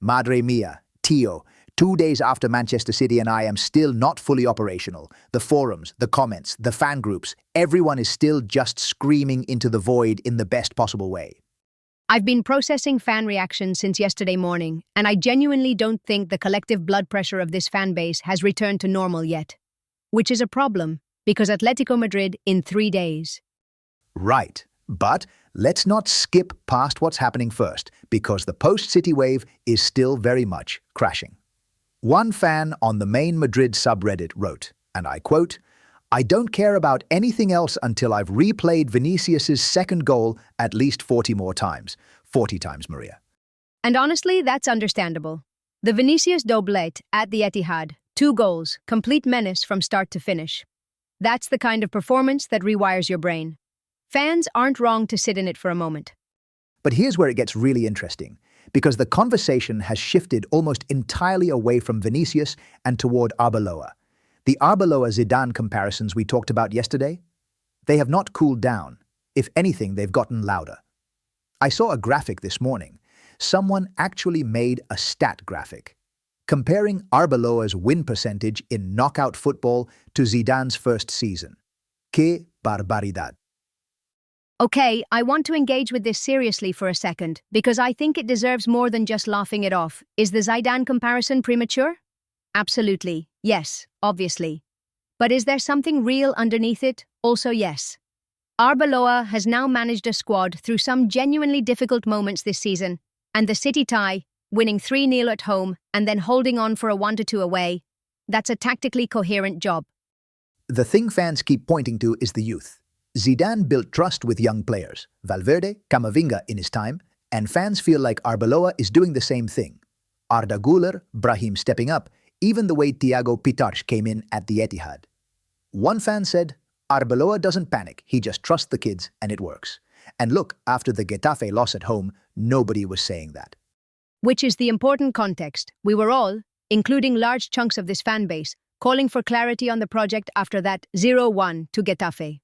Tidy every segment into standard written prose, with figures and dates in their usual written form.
Madre mia, Tio, 2 days after Manchester City and I am still not fully operational. The forums, the comments, the fan groups, everyone is still just screaming into the void in the best possible way. I've been processing fan reactions since yesterday morning, and I genuinely don't think the collective blood pressure of this fan base has returned to normal yet. Which is a problem, because Atletico Madrid in 3 days. Right, but let's not skip past what's happening first, because the post-City wave is still very much crashing. One fan on the main Madrid subreddit wrote, and I quote, "I don't care about anything else until I've replayed Vinicius's second goal at least 40 more times. 40 times, Maria." And honestly, that's understandable. The Vinicius doublet at the Etihad, 2 goals, complete menace from start to finish. That's the kind of performance that rewires your brain. Fans aren't wrong to sit in it for a moment. But here's where it gets really interesting, because the conversation has shifted almost entirely away from Vinicius and toward Arbeloa. The Arbeloa-Zidane comparisons we talked about yesterday, they have not cooled down. If anything, they've gotten louder. I saw a graphic this morning. Someone actually made a stat graphic, comparing Arbeloa's win percentage in knockout football to Zidane's first season. Que barbaridad. Okay, I want to engage with this seriously for a second, because I think it deserves more than just laughing it off. Is the Zidane comparison premature? Absolutely. Yes, obviously. But is there something real underneath it? Also yes. Arbeloa has now managed a squad through some genuinely difficult moments this season, and the City tie, winning 3-0 at home and then holding on for a 1-2 away, that's a tactically coherent job. The thing fans keep pointing to is the youth. Zidane built trust with young players, Valverde, Camavinga in his time, and fans feel like Arbeloa is doing the same thing. Arda Güler, Brahim stepping up, even the way Thiago Pitarch came in at the Etihad. One fan said, Arbeloa doesn't panic, he just trusts the kids and it works. And look, after the Getafe loss at home, nobody was saying that. Which is the important context. We were all, including large chunks of this fan base, calling for clarity on the project after that 0-1 to Getafe.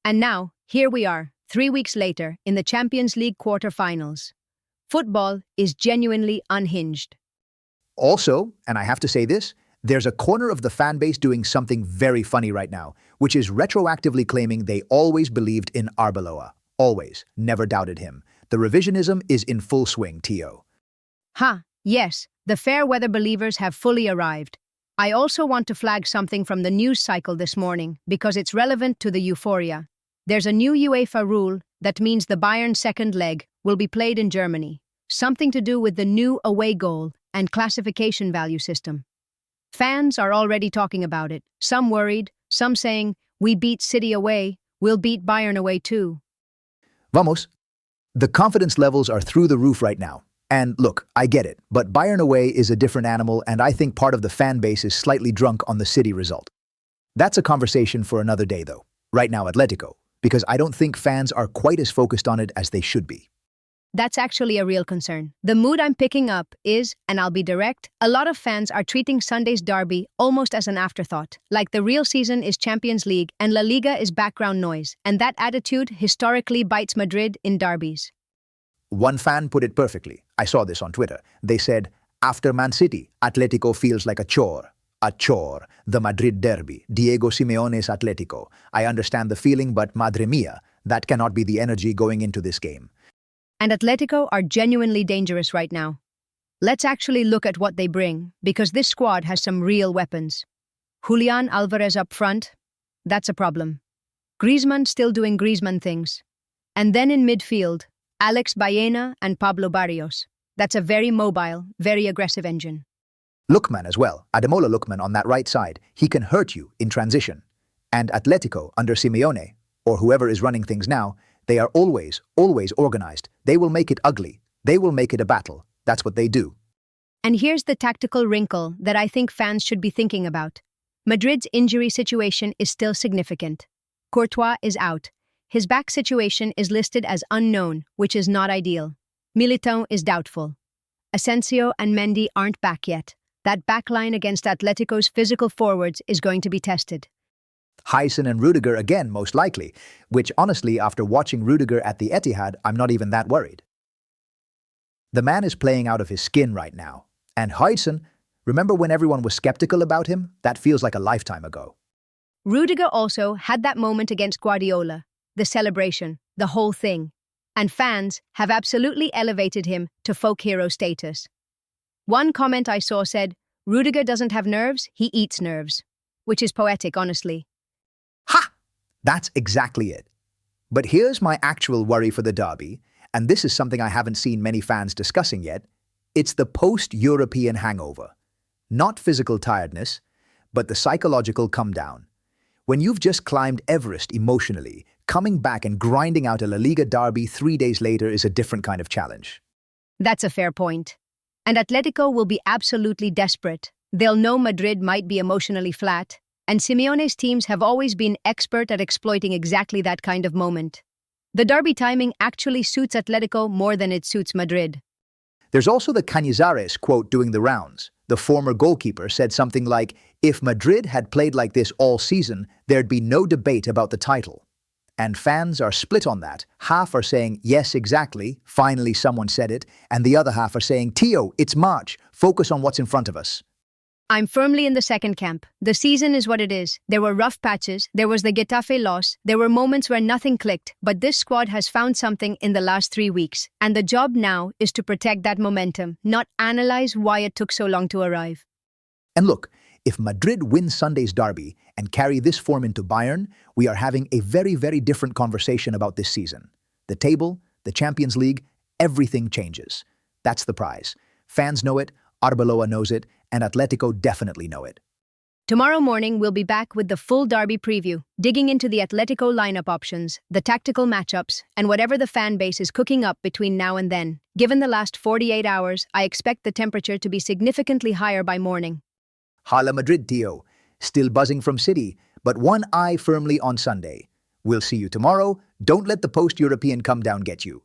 And now, here we are, 3 weeks later, in the Champions League quarter-finals. Football is genuinely unhinged. Also, and I have to say this, there's a corner of the fan base doing something very funny right now, which is retroactively claiming they always believed in Arbeloa. Always. Never doubted him. The revisionism is in full swing, Tio. Yes, the fair weather believers have fully arrived. I also want to flag something from the news cycle this morning, because it's relevant to the euphoria. There's a new UEFA rule that means the Bayern second leg will be played in Germany. Something to do with the new away goal and classification value system. Fans are already talking about it, some worried, some saying, we beat City away, we'll beat Bayern away too. Vamos. The confidence levels are through the roof right now. And look, I get it, but Bayern away is a different animal, and I think part of the fan base is slightly drunk on the City result. That's a conversation for another day though. Right now, Atletico, because I don't think fans are quite as focused on it as they should be. That's actually a real concern. The mood I'm picking up is, and I'll be direct, a lot of fans are treating Sunday's derby almost as an afterthought, like the real season is Champions League and La Liga is background noise, and that attitude historically bites Madrid in derbies. One fan put it perfectly. I saw this on Twitter. They said, after Man City, Atletico feels like a chore. A chore. The Madrid derby. Diego Simeone's Atletico. I understand the feeling, but madre mia, that cannot be the energy going into this game. And Atletico are genuinely dangerous right now. Let's actually look at what they bring, because this squad has some real weapons. Julian Alvarez up front, that's a problem. Griezmann still doing Griezmann things. And then in midfield, Alex Baena and Pablo Barrios. That's a very mobile, very aggressive engine. Lookman as well. Ademola Lookman on that right side. He can hurt you in transition. And Atletico under Simeone, or whoever is running things now, they are always organized. They will make it ugly. They will make it a battle. That's what they do. And here's the tactical wrinkle that I think fans should be thinking about. Madrid's injury situation is still significant. Courtois is out. His back situation is listed as unknown, which is not ideal. Militão is doubtful. Asensio and Mendy aren't back yet. That backline against Atletico's physical forwards is going to be tested. Huysen and Rudiger again, most likely, which honestly, after watching Rudiger at the Etihad, I'm not even that worried. The man is playing out of his skin right now. And Huijsen, remember when everyone was skeptical about him? That feels like a lifetime ago. Rudiger also had that moment against Guardiola, the celebration, the whole thing. And fans have absolutely elevated him to folk hero status. One comment I saw said, Rudiger doesn't have nerves, he eats nerves. Which is poetic, honestly. Ha! That's exactly it. But here's my actual worry for the derby, and this is something I haven't seen many fans discussing yet. It's the post-European hangover. Not physical tiredness, but the psychological come-down. When you've just climbed Everest emotionally, coming back and grinding out a La Liga derby 3 days later is a different kind of challenge. That's a fair point. And Atletico will be absolutely desperate. They'll know Madrid might be emotionally flat, and Simeone's teams have always been expert at exploiting exactly that kind of moment. The derby timing actually suits Atletico more than it suits Madrid. There's also the Cañizares quote doing the rounds. The former goalkeeper said something like, if Madrid had played like this all season, there'd be no debate about the title. And fans are split on that. Half are saying, yes, exactly, finally someone said it, and the other half are saying, Tio, it's March, focus on what's in front of us. I'm firmly in the second camp. The season is what it is. There were rough patches, there was the Getafe loss, there were moments where nothing clicked, but this squad has found something in the last 3 weeks. And the job now is to protect that momentum, not analyze why it took so long to arrive. And look, if Madrid wins Sunday's derby and carry this form into Bayern, we are having a very, very different conversation about this season. The table, the Champions League, everything changes. That's the prize. Fans know it, Arbeloa knows it, and Atletico definitely know it. Tomorrow morning, we'll be back with the full derby preview, digging into the Atletico lineup options, the tactical matchups, and whatever the fan base is cooking up between now and then. Given the last 48 hours, I expect the temperature to be significantly higher by morning. Hala Madrid, Tio. Still buzzing from City, but one eye firmly on Sunday. We'll see you tomorrow. Don't let the post-European come down get you.